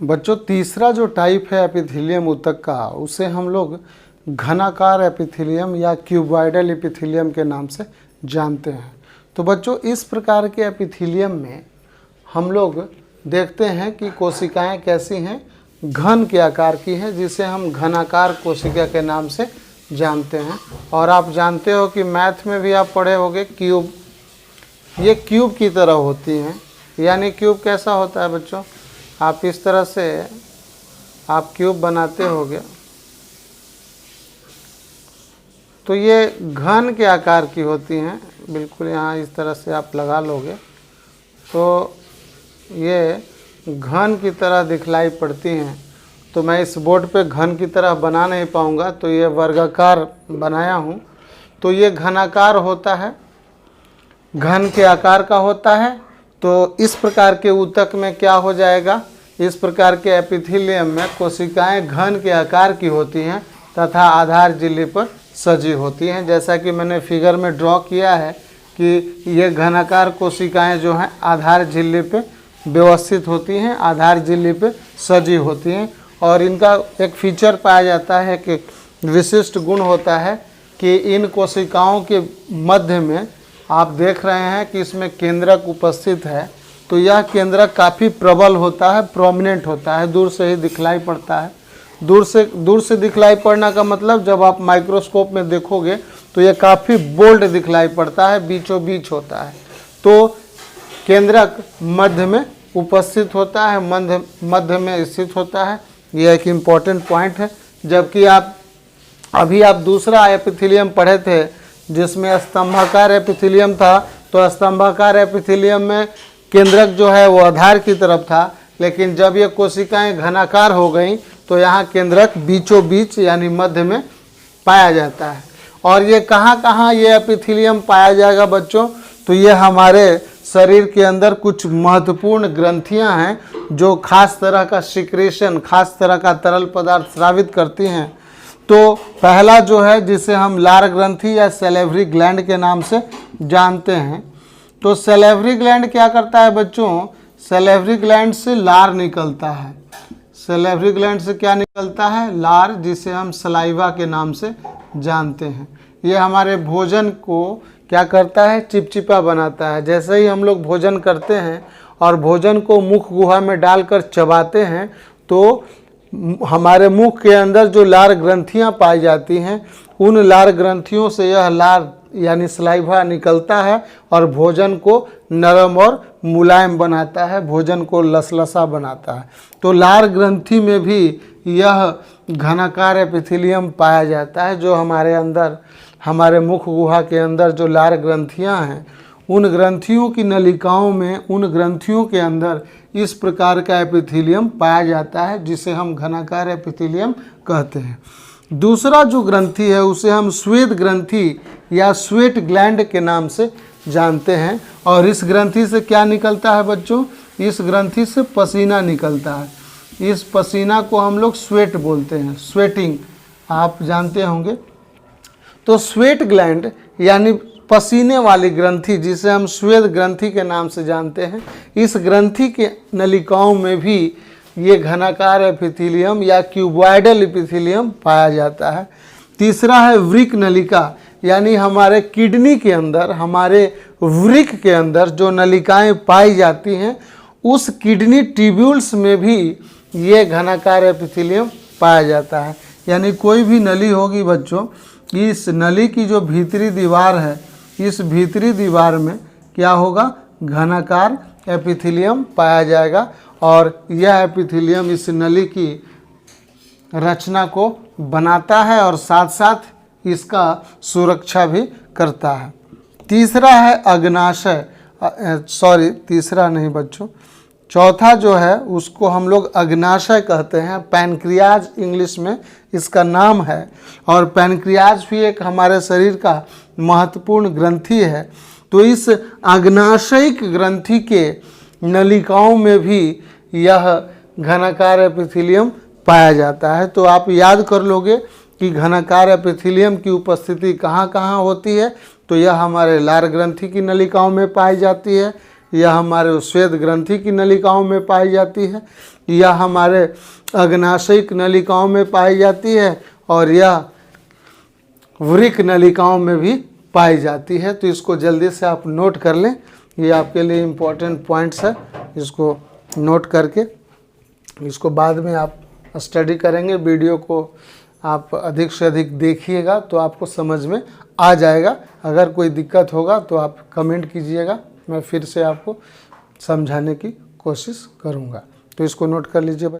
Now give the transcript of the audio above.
बच्चों तीसरा जो टाइप है एपिथेलियम ऊतक का, उसे हम लोग घनाकार एपिथेलियम या क्यूबॉइडल एपिथेलियम के नाम से जानते हैं। तो बच्चों इस प्रकार के एपिथेलियम में हम लोग देखते हैं कि कोशिकाएं कैसी हैं, घन के आकार की हैं, जिसे हम घनाकार कोशिका के नाम से जानते हैं। और आप जानते हो कि मैथ में भी आप पढ़े होंगे क्यूब, ये क्यूब की तरह होती हैं। यानी क्यूब कैसा होता है बच्चों, आप इस तरह से आप क्यूब बनाते होगे तो ये घन के आकार की होती हैं। बिल्कुल यहाँ इस तरह से आप लगा लोगे तो ये घन की तरह दिखलाई पड़ती हैं। तो मैं इस बोर्ड पे घन की तरह बना नहीं पाऊँगा, तो ये वर्गाकार बनाया हूँ। तो ये घनाकार होता है, घन के आकार का होता है। तो इस प्रकार के ऊतक में क्या हो जाएगा, इस प्रकार के एपिथेलियम में कोशिकाएं घन के आकार की होती हैं तथा आधार झिल्ली पर सजी होती हैं। जैसा कि मैंने फिगर में ड्रॉ किया है कि ये घनाकार कोशिकाएं जो हैं आधार झिल्ली पे व्यवस्थित होती हैं, आधार झिल्ली पे सजी होती हैं। और इनका एक फीचर पाया जाता है कि विशिष्ट गुण होता है कि इन कोशिकाओं के मध्य में आप देख रहे हैं कि इसमें केंद्रक उपस्थित है। तो यह केंद्रक काफ़ी प्रबल होता है, प्रोमिनेंट होता है, दूर से ही दिखलाई पड़ता है। दूर से दिखलाई पड़ना का मतलब जब आप माइक्रोस्कोप में देखोगे तो यह काफ़ी बोल्ड दिखलाई पड़ता है, बीचों बीच होता है। तो केंद्रक मध्य में उपस्थित होता है, मध्य में स्थित होता है। यह एक इम्पॉर्टेंट पॉइंट है। जबकि आप दूसरा एपिथेलियम पढ़े थे जिसमें स्तंभाकार एपिथेलियम था। तो स्तंभाकार एपिथेलियम में केंद्रक जो है वो आधार की तरफ था, लेकिन जब ये कोशिकाएं घनाकार हो गई तो यहाँ केंद्रक बीचों बीच यानी मध्य में पाया जाता है। और ये कहाँ ये एपिथेलियम पाया जाएगा बच्चों, तो ये हमारे शरीर के अंदर कुछ महत्वपूर्ण ग्रंथियां हैं जो खास तरह का सिक्रेशन, खास तरह का तरल पदार्थ स्रावित करती हैं। तो पहला जो है जिसे हम लार ग्रंथि या सैलिवरी ग्लैंड के नाम से जानते हैं। तो सैलिवरी ग्लैंड क्या करता है बच्चों, सैलिवरी ग्लैंड से लार निकलता है। सैलिवरी ग्लैंड से क्या निकलता है, लार, जिसे हम सलाइवा के नाम से जानते हैं। ये हमारे भोजन को क्या करता है, चिपचिपा बनाता है। जैसे ही हम लोग भोजन करते हैं और भोजन को मुख गुहा में डालकर चबाते हैं तो हमारे मुख के अंदर जो लार ग्रंथियां पाई जाती हैं, उन लार ग्रंथियों से यह लार यानी सलाइवा निकलता है और भोजन को नरम और मुलायम बनाता है, भोजन को लसलसा बनाता है। तो लार ग्रंथि में भी यह घनाकार एपिथेलियम पाया जाता है, जो हमारे अंदर, हमारे मुख गुहा के अंदर जो लार ग्रंथियां हैं, उन ग्रंथियों की नलिकाओं में, उन ग्रंथियों के अंदर इस प्रकार का एपिथेलियम पाया जाता है, जिसे हम घनाकार एपिथेलियम कहते हैं। दूसरा जो ग्रंथि है उसे हम श्वेत ग्रंथि या स्वेट ग्लैंड के नाम से जानते हैं। और इस ग्रंथि से क्या निकलता है बच्चों, इस ग्रंथि से पसीना निकलता है। इस पसीना को हम लोग स्वेट बोलते हैं, स्वेटिंग आप जानते होंगे। तो स्वेट ग्लैंड यानी पसीने वाली ग्रंथि, जिसे हम श्वेत ग्रंथि के नाम से जानते हैं, इस ग्रंथि के नलिकाओं में भी ये घनाकार एपिथेलियम या क्यूबॉइडल एपिथेलियम पाया जाता है। तीसरा है वृक्क नलिका, यानी हमारे किडनी के अंदर, हमारे वृक्क के अंदर जो नलिकाएं पाई जाती हैं, उस किडनी ट्यूब्यूल्स में भी ये घनाकार एपिथेलियम पाया जाता है। यानी कोई भी नली होगी बच्चों, इस नली की जो भीतरी दीवार है, इस भीतरी दीवार में क्या होगा, घनाकार एपिथेलियम पाया जाएगा। और यह एपिथेलियम इस नली की रचना को बनाता है और साथ साथ इसका सुरक्षा भी करता है। तीसरा है अग्नाशय, तीसरा नहीं बच्चों, चौथा जो है उसको हम लोग अग्नाशय कहते हैं। पैनक्रियाज इंग्लिश में इसका नाम है। और पैनक्रियाज भी एक हमारे शरीर का महत्वपूर्ण ग्रंथि है। तो इस अग्नाशयिक ग्रंथि के नलिकाओं में भी यह घनाकार एपिथेलियम पाया जाता है। तो आप याद कर लोगे कि घनाकार एपिथेलियम की उपस्थिति कहाँ कहाँ होती है। तो यह हमारे लार ग्रंथि की नलिकाओं में पाई जाती है, यह हमारे श्वेत ग्रंथि की नलिकाओं में पाई जाती है, यह हमारे अग्नाशयिक नलिकाओं में पाई जाती है और यह वृक्क नलिकाओं में भी पाई जाती है। तो इसको जल्दी से आप नोट कर लें, ये आपके लिए इम्पोर्टेंट पॉइंट्स है। इसको नोट करके इसको बाद में आप स्टडी करेंगे। वीडियो को आप अधिक से अधिक देखिएगा तो आपको समझ में आ जाएगा। अगर कोई दिक्कत होगा तो आप कमेंट कीजिएगा, मैं फिर से आपको समझाने की कोशिश करूँगा। तो इसको नोट कर लीजिए।